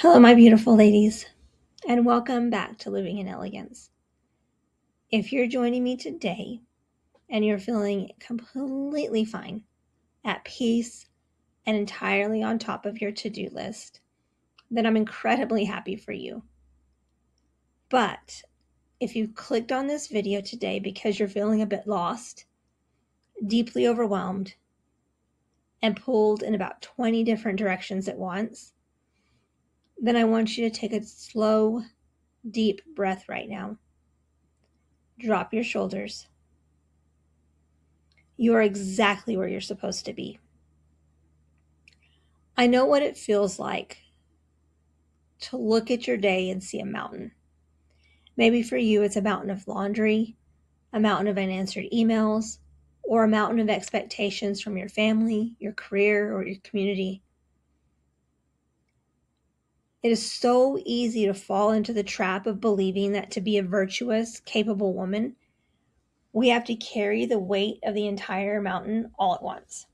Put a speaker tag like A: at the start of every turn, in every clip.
A: Hello, my beautiful ladies, and welcome back to Living in Elegance. If you're joining me today and you're feeling completely fine, at peace, and entirely on top of your to-do list, then I'm incredibly happy for you. But if you clicked on this video today because you're feeling a bit lost, deeply overwhelmed, and pulled in about 20 different directions at once, then I want you to take a slow, deep breath right now. Drop your shoulders. You are exactly where you're supposed to be. I know what it feels like to look at your day and see a mountain. Maybe for you, it's a mountain of laundry, a mountain of unanswered emails, or a mountain of expectations from your family, your career, or your community. It is so easy to fall into the trap of believing that to be a virtuous, capable woman, we have to carry the weight of the entire mountain all at once.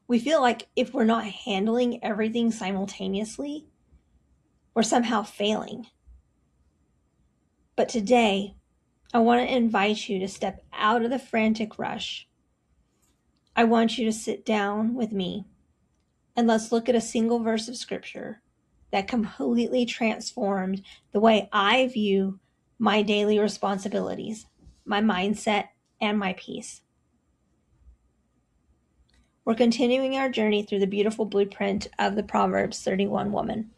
A: We feel like if we're not handling everything simultaneously, we're somehow failing. But today, I want to invite you to step out of the frantic rush. I want you to sit down with me and let's look at a single verse of scripture that completely transformed the way I view my daily responsibilities, my mindset, and my peace. We're continuing our journey through the beautiful blueprint of the Proverbs 31 woman.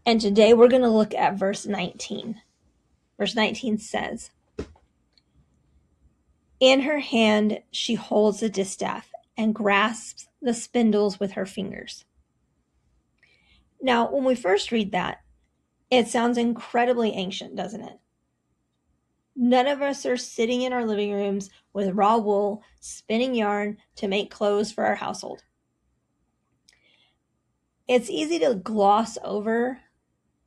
A: And today we're going to look at verse 19. Verse 19 says, "In her hand she holds the distaff and grasps the spindles with her fingers." Now, when we first read that, it sounds incredibly ancient, doesn't it? None of us are sitting in our living rooms with raw wool, spinning yarn to make clothes for our household. It's easy to gloss over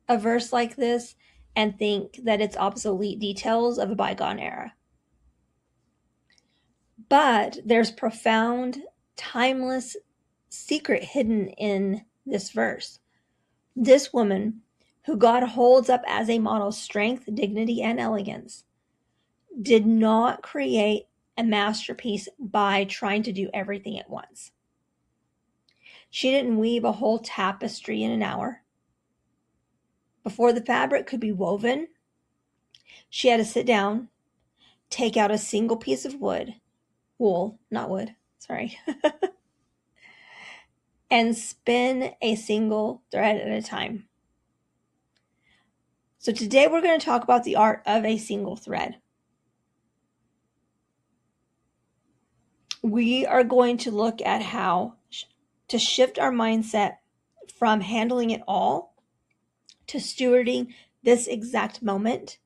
A: a verse like this and think that it's obsolete details of a bygone era. But there's profound, timeless secret hidden in this verse. This woman, who God holds up as a model of strength, dignity, and elegance, did not create a masterpiece by trying to do everything at once. She didn't weave a whole tapestry in an hour. Before the fabric could be woven, she had to sit down, take out a single piece of wool, not wood, sorry, and spin a single thread at a time. So today we're going to talk about the art of a single thread. We are going to look at how to shift our mindset from handling it all to stewarding this exact moment,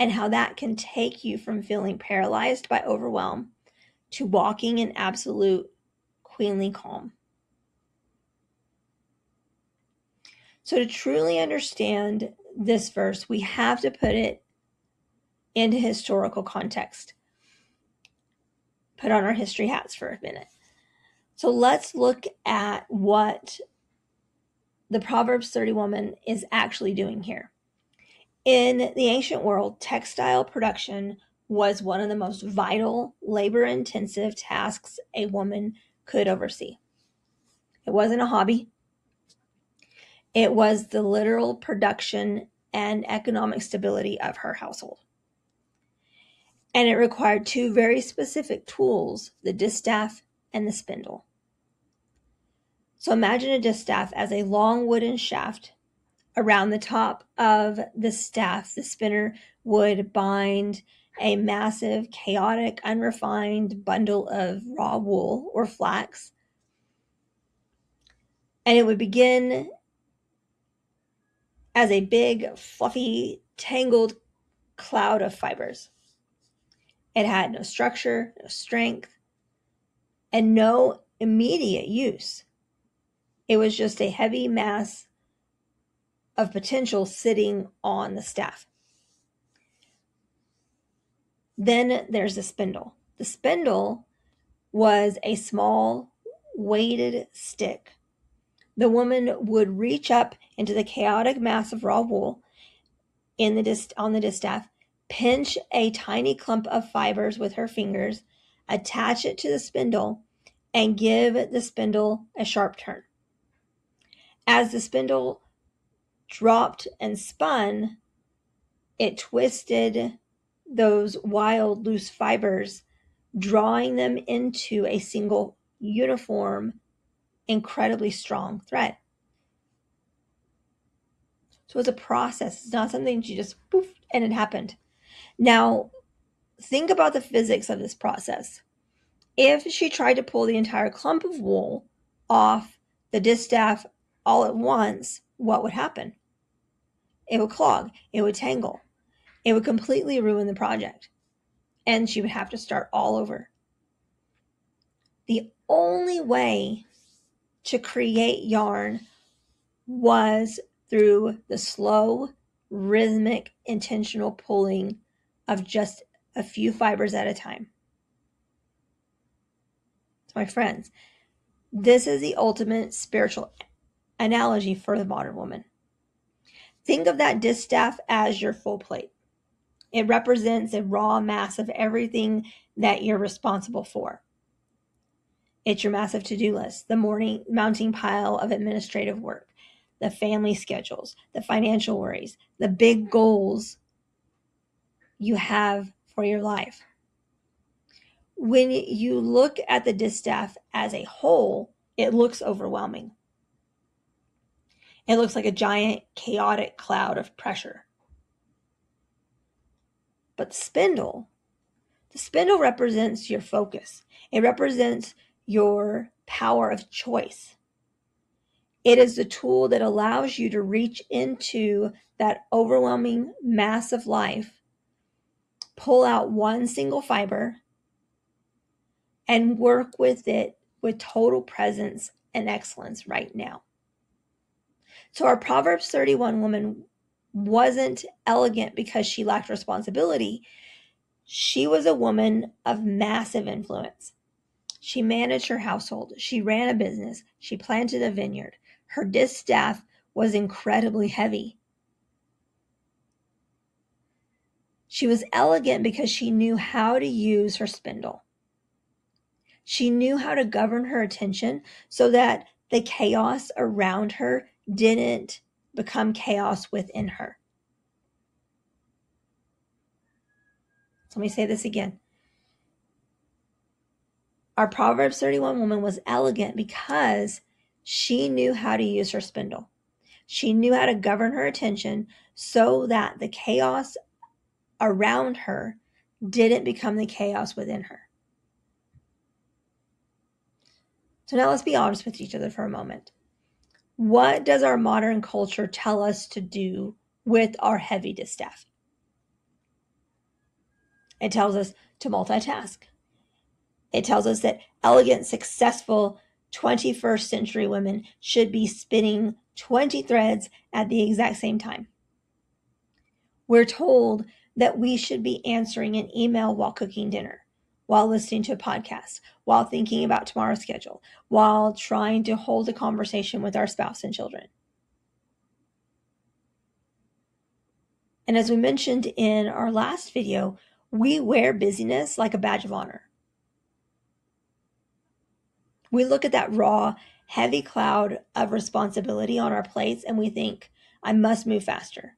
A: and how that can take you from feeling paralyzed by overwhelm to walking in absolute queenly calm. So to truly understand this verse, we have to put it into historical context. Put on our history hats for a minute. So let's look at what the Proverbs 30 woman is actually doing here. In the ancient world, textile production was one of the most vital, labor-intensive tasks a woman could oversee. It wasn't a hobby. It was the literal production and economic stability of her household. And it required two very specific tools, the distaff and the spindle. So imagine a distaff as a long wooden shaft. Around the top of the staff, the spinner would bind a massive, chaotic, unrefined bundle of raw wool or flax. And it would begin as a big, fluffy, tangled cloud of fibers. It had no structure, no strength, and no immediate use. It was just a heavy mass of potential sitting on the staff. Then there's the spindle. The spindle was a small weighted stick The woman would reach up into the chaotic mass of raw wool on the distaff, pinch a tiny clump of fibers with her fingers, attach it to the spindle, and give the spindle a sharp turn. As the spindle dropped and spun, it twisted those wild, loose fibers, drawing them into a single, uniform, incredibly strong thread. So it's a process. It's not something you just poof and it happened. Now, think about the physics of this process. If she tried to pull the entire clump of wool off the distaff all at once, what would happen? It would clog. It would tangle. It would completely ruin the project. And she would have to start all over. The only way to create yarn was through the slow, rhythmic, intentional pulling of just a few fibers at a time. So my friends, this is the ultimate spiritual analogy for the modern woman. Think of that distaff as your full plate. It represents a raw mass of everything that you're responsible for. It's your massive to-do list, the mounting pile of administrative work, the family schedules, the financial worries, the big goals you have for your life. When you look at the distaff as a whole, it looks overwhelming. It looks like a giant, chaotic cloud of pressure. But the spindle represents your focus. It represents your power of choice. It is the tool that allows you to reach into that overwhelming mass of life, pull out one single fiber, and work with it with total presence and excellence right now. So our Proverbs 31 woman wasn't elegant because she lacked responsibility. She was a woman of massive influence. She managed her household. She ran a business. She planted a vineyard. Her distaff was incredibly heavy. She was elegant because she knew how to use her spindle. She knew how to govern her attention so that the chaos around her didn't become chaos within her. So let me say this again. Our Proverbs 31 woman was elegant because she knew how to use her spindle. She knew how to govern her attention so that the chaos around her didn't become the chaos within her. So now let's be honest with each other for a moment. What does our modern culture tell us to do with our heavy distaff? It tells us to multitask. It tells us that elegant, successful 21st century women should be spinning 20 threads at the exact same time. We're told that we should be answering an email while cooking dinner, while listening to a podcast, while thinking about tomorrow's schedule, while trying to hold a conversation with our spouse and children. And as we mentioned in our last video, we wear busyness like a badge of honor. We look at that raw, heavy cloud of responsibility on our plates and we think, I must move faster.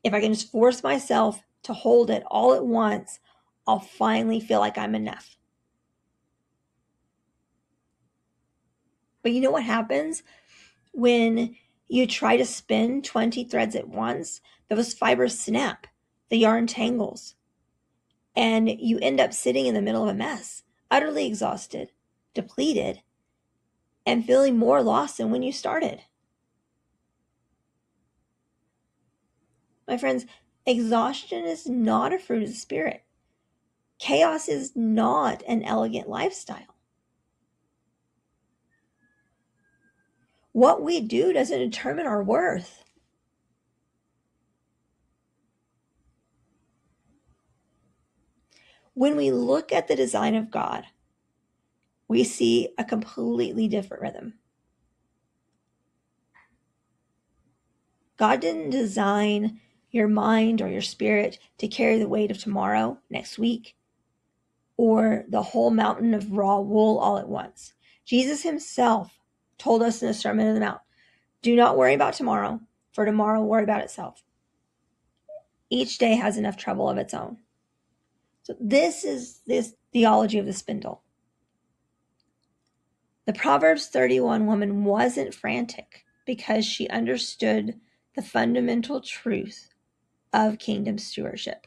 A: If I can just force myself to hold it all at once, I'll finally feel like I'm enough. But you know what happens when you try to spin 20 threads at once? Those fibers snap, the yarn tangles, and you end up sitting in the middle of a mess, utterly exhausted, depleted, and feeling more lost than when you started. My friends, exhaustion is not a fruit of the spirit. Chaos is not an elegant lifestyle. What we do doesn't determine our worth. When we look at the design of God, we see a completely different rhythm. God didn't design your mind or your spirit to carry the weight of tomorrow, next week, or the whole mountain of raw wool all at once. Jesus himself told us in the Sermon on the Mount, do not worry about tomorrow, for tomorrow will worry about itself. Each day has enough trouble of its own. So this is this theology of the spindle. The Proverbs 31 woman wasn't frantic because she understood the fundamental truth of kingdom stewardship.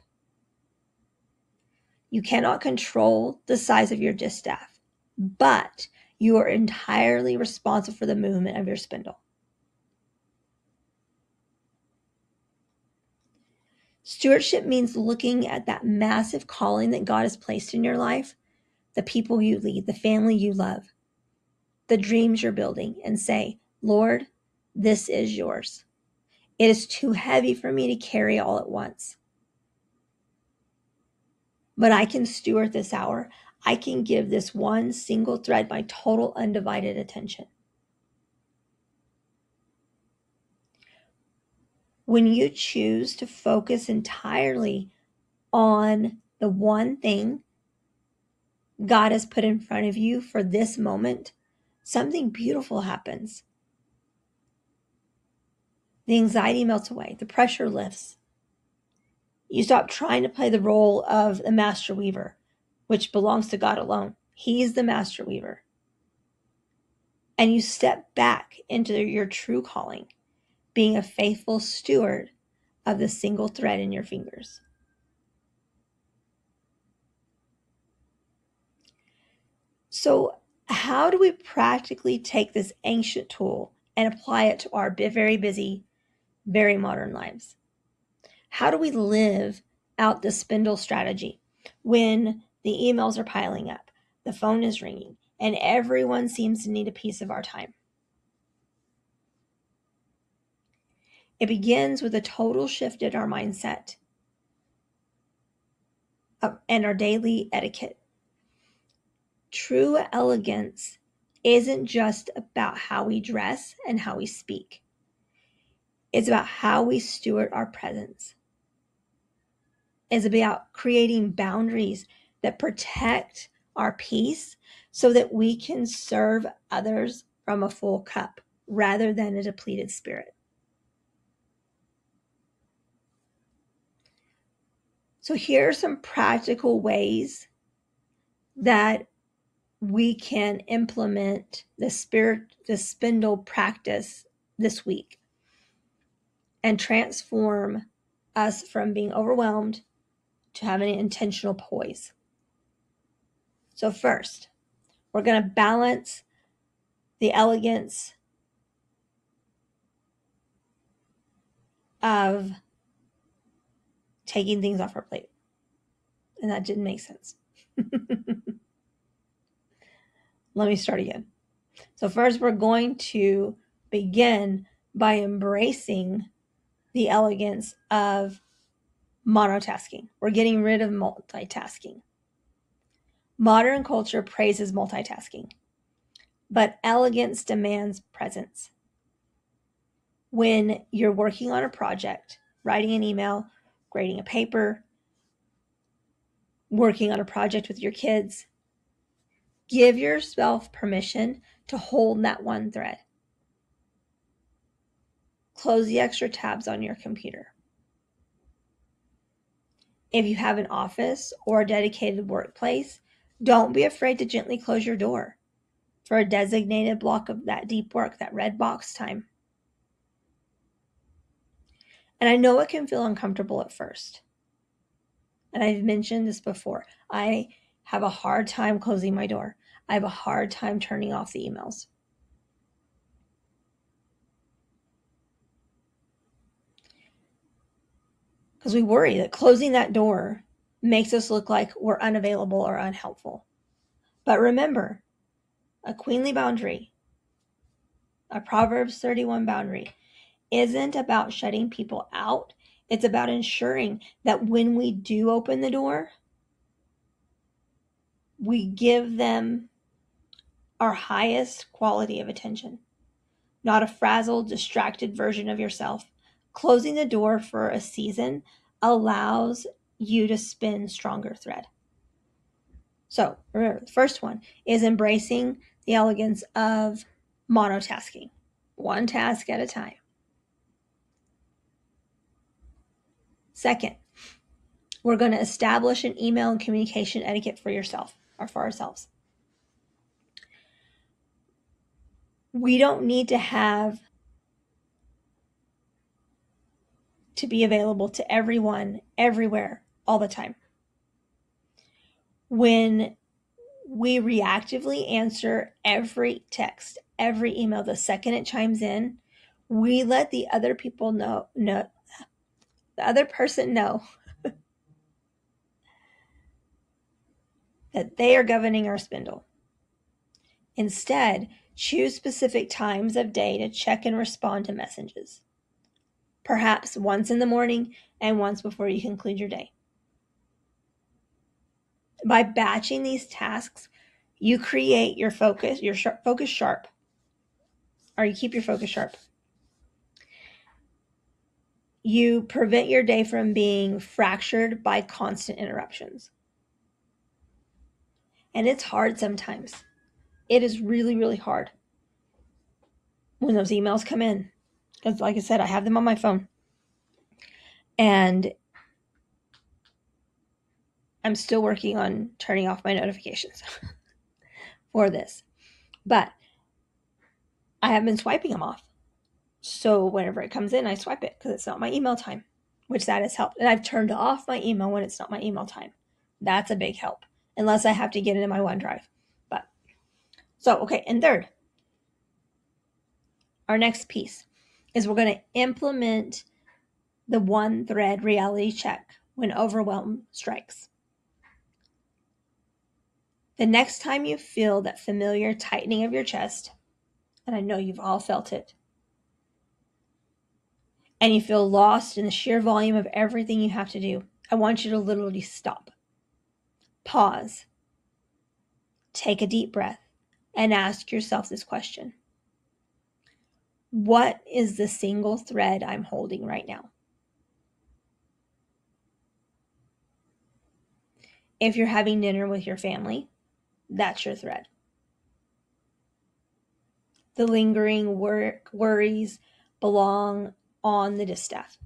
A: You cannot control the size of your distaff, but you are entirely responsible for the movement of your spindle. Stewardship means looking at that massive calling that God has placed in your life, the people you lead, the family you love, the dreams you're building, and say, Lord, this is yours. It is too heavy for me to carry all at once. But I can steward this hour. I can give this one single thread my total undivided attention. When you choose to focus entirely on the one thing God has put in front of you for this moment, something beautiful happens. The anxiety melts away, the pressure lifts. You stop trying to play the role of the master weaver, which belongs to God alone. He's the master weaver. And you step back into your true calling, being a faithful steward of the single thread in your fingers. So, how do we practically take this ancient tool and apply it to our very busy, very modern lives? How do we live out the spindle strategy when the emails are piling up, the phone is ringing, and everyone seems to need a piece of our time? It begins with a total shift in our mindset and our daily etiquette. True elegance isn't just about how we dress and how we speak. It's about how we steward our presence. It's about creating boundaries that protect our peace so that we can serve others from a full cup rather than a depleted spirit. So here are some practical ways that we can implement the spindle practice this week and transform us from being overwhelmed to having intentional poise. So first, we're going to balance the elegance of taking things off our plate. And that didn't make sense. Let me start again. So first, we're going to begin by embracing the elegance of monotasking. We're getting rid of multitasking. Modern culture praises multitasking, but elegance demands presence. When you're working on a project, writing an email, grading a paper, working on a project with your kids, give yourself permission to hold that one thread. Close the extra tabs on your computer. If you have an office or a dedicated workplace, don't be afraid to gently close your door for a designated block of that deep work, that red box time. And I know it can feel uncomfortable at first. And I've mentioned this before. I have a hard time closing my door. I have a hard time turning off the emails. Because we worry that closing that door makes us look like we're unavailable or unhelpful. But remember, a queenly boundary, a Proverbs 31 boundary, isn't about shutting people out. It's about ensuring that when we do open the door, we give them our highest quality of attention, not a frazzled, distracted version of yourself Closing the door for a season allows you to spin stronger thread. So remember, the first one is embracing the elegance of monotasking, one task at a time. Second, we're going to establish an email and communication etiquette for yourself or for ourselves. We don't need to have to be available to everyone, everywhere, all the time. When we reactively answer every text, every email, the second it chimes in, we let the other person know that they are governing our spindle. Instead, choose specific times of day to check and respond to messages. Perhaps once in the morning and once before you conclude your day. By batching these tasks, you create your focus, focus sharp, or you keep your focus sharp. You prevent your day from being fractured by constant interruptions. And it's hard sometimes. It is really, really hard when those emails come in. Because like I said, I have them on my phone. And I'm still working on turning off my notifications for this. But I have been swiping them off. So whenever it comes in, I swipe it because it's not my email time, which that has helped. And I've turned off my email when it's not my email time. That's a big help, unless I have to get into my OneDrive. But so, okay. And third, our next piece is we're going to implement the one thread reality check when overwhelm strikes. The next time you feel that familiar tightening of your chest, and I know you've all felt it, and you feel lost in the sheer volume of everything you have to do, I want you to literally stop. Pause. Take a deep breath and ask yourself this question. What is the single thread I'm holding right now? If you're having dinner with your family, that's your thread. The lingering worries belong on the distaff.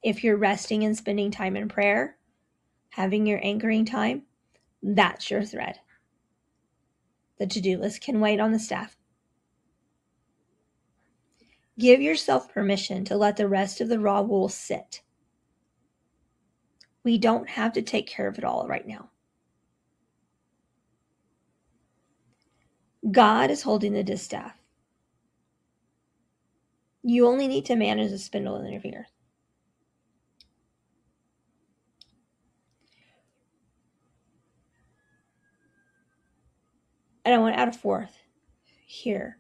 A: If you're resting and spending time in prayer, having your anchoring time, that's your thread. The to-do list can wait on the staff. Give yourself permission to let the rest of the raw wool sit. We don't have to take care of it all right now. God is holding the distaff. You only need to manage the spindle in your fingers. And I want to add a fourth here.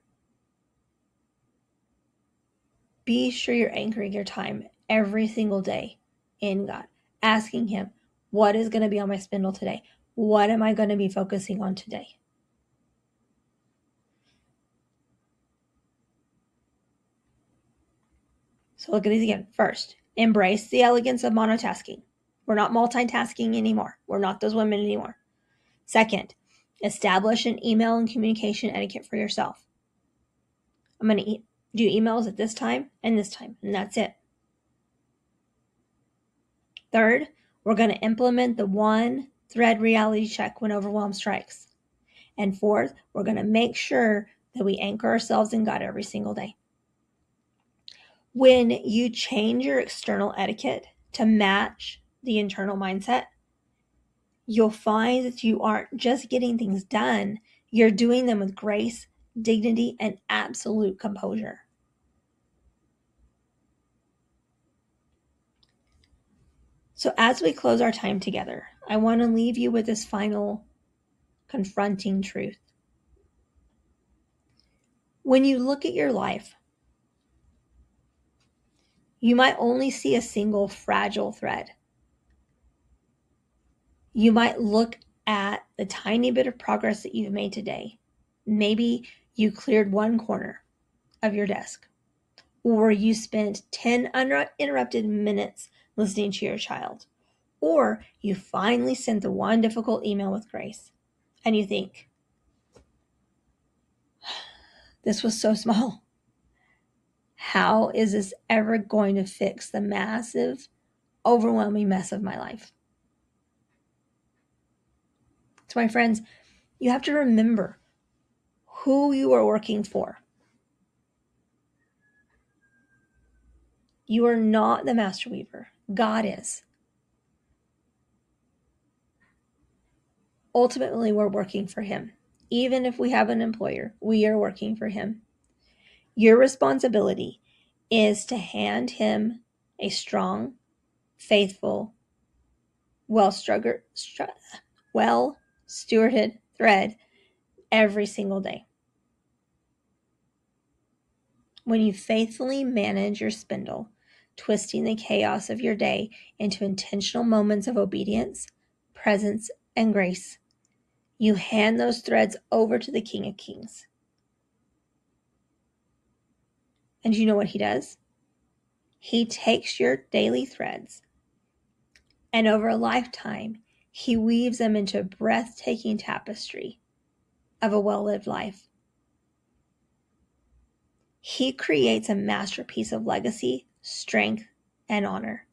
A: Be sure you're anchoring your time every single day in God, asking Him, what is going to be on my spindle today? What am I going to be focusing on today? So look at these again. First, embrace the elegance of monotasking. We're not multitasking anymore. We're not those women anymore. Second, establish an email and communication etiquette for yourself. I'm going to do emails at this time, and that's it. Third, we're going to implement the one thread reality check when overwhelm strikes. And fourth, we're going to make sure that we anchor ourselves in God every single day. When you change your external etiquette to match the internal mindset, you'll find that you aren't just getting things done, you're doing them with grace, dignity, and absolute composure. So as we close our time together, I want to leave you with this final confronting truth. When you look at your life, you might only see a single fragile thread. You might look at the tiny bit of progress that you've made today. Maybe you cleared one corner of your desk, or you spend 10 uninterrupted minutes listening to your child, or you finally sent the one difficult email with grace, and you think, this was so small. How is this ever going to fix the massive, overwhelming mess of my life? So, my friends, you have to remember who you are working for. You are not the master weaver. God is. Ultimately, we're working for Him. Even if we have an employer, we are working for Him. Your responsibility is to hand Him a strong, faithful, well-stewarded thread every single day. When you faithfully manage your spindle, twisting the chaos of your day into intentional moments of obedience, presence, and grace, you hand those threads over to the King of Kings. And you know what He does? He takes your daily threads, and over a lifetime, He weaves them into a breathtaking tapestry of a well-lived life. He creates a masterpiece of legacy, strength, and honor.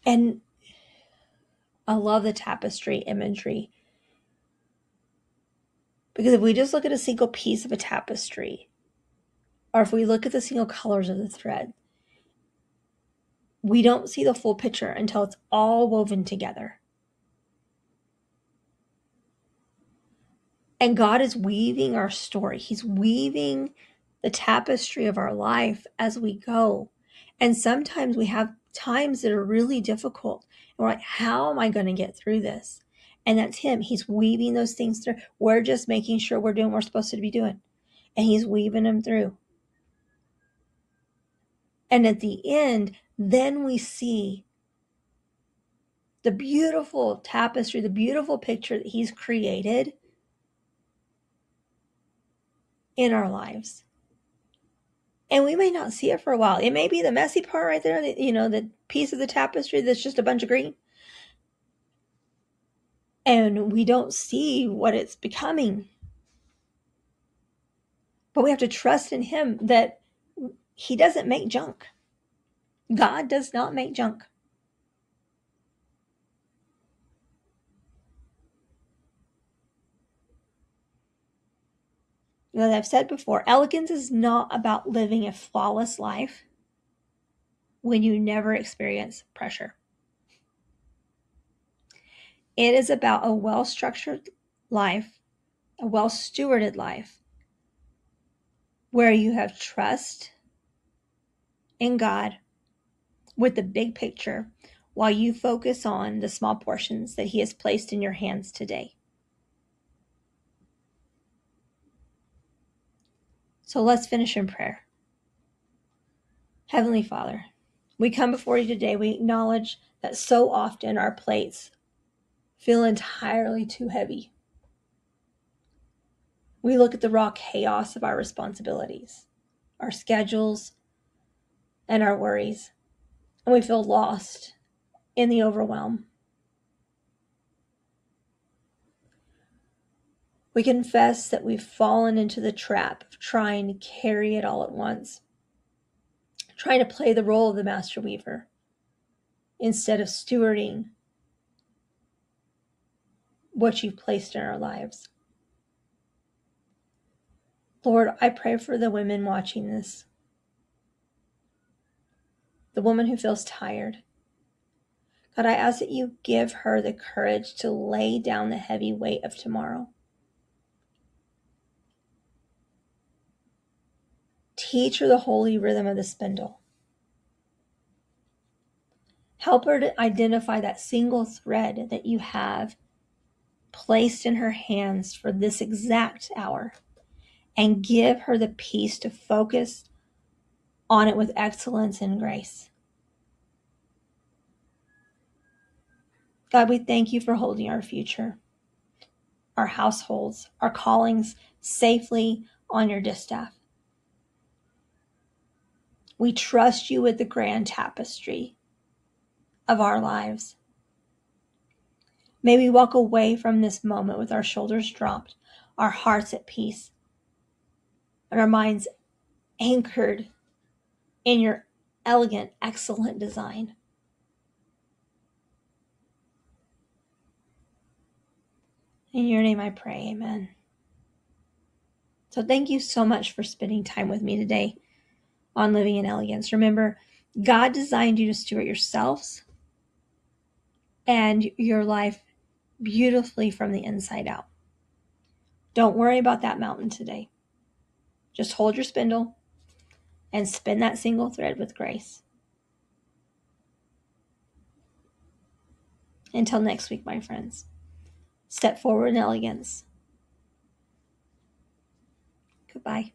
A: And I love the tapestry imagery, because if we just look at a single piece of a tapestry, or if we look at the single colors of the thread, we don't see the full picture until it's all woven together. And God is weaving our story. He's weaving the tapestry of our life as we go. And sometimes we have times that are really difficult. And we're like, how am I going to get through this? And that's Him. He's weaving those things through. We're just making sure we're doing what we're supposed to be doing. And He's weaving them through. And at the end, then we see the beautiful tapestry, the beautiful picture that He's created in our lives. And we may not see it for a while. It may be the messy part right there, the piece of the tapestry that's just a bunch of green. And we don't see what it's becoming. But we have to trust in Him that He doesn't make junk. God does not make junk. As I've said before, elegance is not about living a flawless life when you never experience pressure. It is about a well-structured life, a well-stewarded life, where you have trust in God with the big picture while you focus on the small portions that He has placed in your hands today. So let's finish in prayer. Heavenly Father, we come before You today. We acknowledge that so often our plates feel entirely too heavy. We look at the raw chaos of our responsibilities, our schedules, and our worries, and we feel lost in the overwhelm. We confess that we've fallen into the trap of trying to carry it all at once, trying to play the role of the master weaver instead of stewarding what You've placed in our lives. Lord, I pray for the women watching this, the woman who feels tired. God, I ask that You give her the courage to lay down the heavy weight of tomorrow. Teach her the holy rhythm of the spindle. Help her to identify that single thread that You have placed in her hands for this exact hour, and give her the peace to focus on it with excellence and grace. God, we thank You for holding our future. our households, our callings safely on your distaff. We trust you with the grand tapestry of our lives. May we walk away from this moment with our shoulders dropped, our hearts at peace, and our minds anchored in your elegant, excellent design. In your name I pray, amen. So thank you so much for spending time with me today on Living in Elegance. Remember, God designed you to steward yourselves and your life beautifully from the inside out. Don't worry about that mountain today. Just hold your spindle and spin that single thread with grace. Until next week, my friends, step forward in elegance. Goodbye.